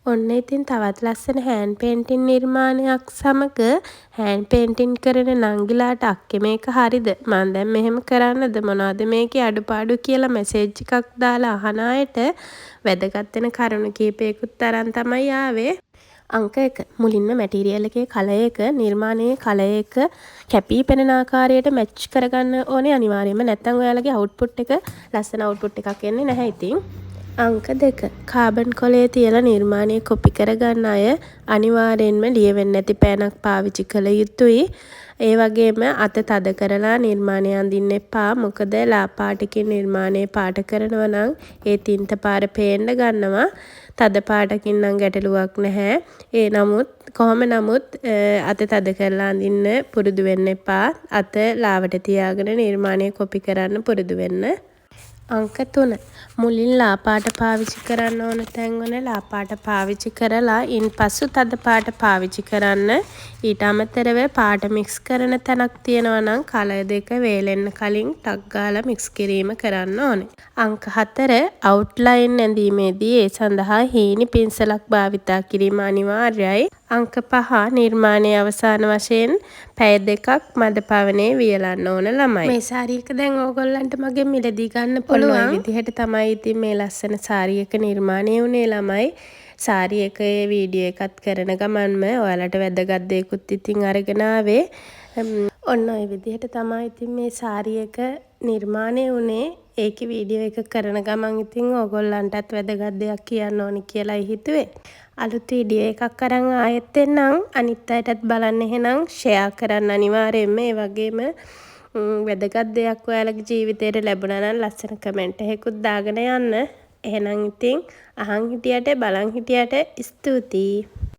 ඔන්න ඉතින් තවත් ලස්සන හෑන්ඩ් පේන්ටින් නිර්මාණයක් සමග හෑන්ඩ් පේන්ටින් කරන නංගිලාට අක්කේ මේක හරිද? මං දැන් මෙහෙම කරන්නද? මොනවද මේකේ අඩුපාඩු කියලා මැසේජ් එකක් දාලා අහන අයට වැදගත් වෙන කරුණු කීපයකුත් අරන් තමයි ආවේ. අංක 1 මුලින්ම මැටීරියල් එකේ කලර් එක නිර්මාණයේ කලර් එක කැපී පෙනෙන ආකාරයට මැච් කරගන්න ඕනේ අනිවාර්යයෙන්ම. නැත්නම් ඔයාලගේ අවුට්පුට් එක ලස්සන අවුට්පුට් එකක් එන්නේ නැහැ ඉතින්. අංක 2 කාබන් කොලේ තියලා නිර්මාණය කොපි කරගන්න අය අනිවාර්යෙන්ම ලියවෙන්නේ නැති පෑනක් පාවිච්චි කළ යුතුයි. ඒ වගේම අත තද කරලා නිර්මාණය අඳින්න එපා. මොකද ලා පාටකින් නිර්මාණය පාට කරනවා නම් ඒ තින්ත පාර පේන්න ගන්නවා. තද පාටකින් නම් ගැටලුවක් නැහැ. කොහොම නමුත් අත තද කරලා අඳින්න පුරුදු වෙන්න එපා. අත ලාවට තියාගෙන නිර්මාණය කොපි කරන්න පුරුදු වෙන්න. අංක 3 මුලින් ලා පාට පාවිච්චි කරන්න ඕන තැන්වල ලා පාට පාවිච්චි කරලා ඉන්පසු තද පාට පාවිච්චි කරන්න. ඊට අමතරව පාට මික්ස් කරන තැනක් තියෙනවා නම් කලර් දෙක වේලෙන්න කලින් ටක් ගාලා මික්ස් කිරීම කරන්න ඕනේ. අංක 4 අවුට්ලයින් ඇඳීමේදී ඒ සඳහා හීනි පින්සලක් භාවිතා කිරීම අනිවාර්යයි. අංක 5 නිර්මාණයේ අවසාන වශයෙන් පැය 2ක් මද පවනේ වියලන්න ඕන ළමයි. මේ සාරි එක දැන් ඕගොල්ලන්ට මගෙන් මිලදී ගන්න පුළුවන්. ඔය විදිහට තමයි ඉතින් මේ ලස්සන සාරි එක නිර්මාණය වුණේ ළමයි. සාරි එකේ වීඩියෝ එකත් කරන ගමන්ම ඔයාලට වැදගත් දේකුත් ඉතින් අරගෙන ආවේ. ඔන්න ඔය විදිහට තමයි ඉතින් මේ සාරි එක නිර්මාණය වුණේ. ඒකේ වීඩියෝ එක කරන ගමන් ඉතින් ඕගොල්ලන්ටත් වැදගත් දෙයක් කියන්න ඕනි කියලායි හිතුවේ. අලුත් වීඩියෝ එකක් අරන් ආයෙත් එන්නම්. අනිත් අයටත් බලන්න එහෙනම් ෂෙයා කරන්න අනිවාර්යයෙන්ම. ඒ වගේම වැදගත් දෙයක් ඔයාලගේ ජීවිතේට ලැබුණා නම් ලස්සන කමෙන්ට් එකකුත් දාගෙන යන්න. එහෙනම් ඉතින් අහන් හිටියට බලන් හිටියට ස්තුතියි.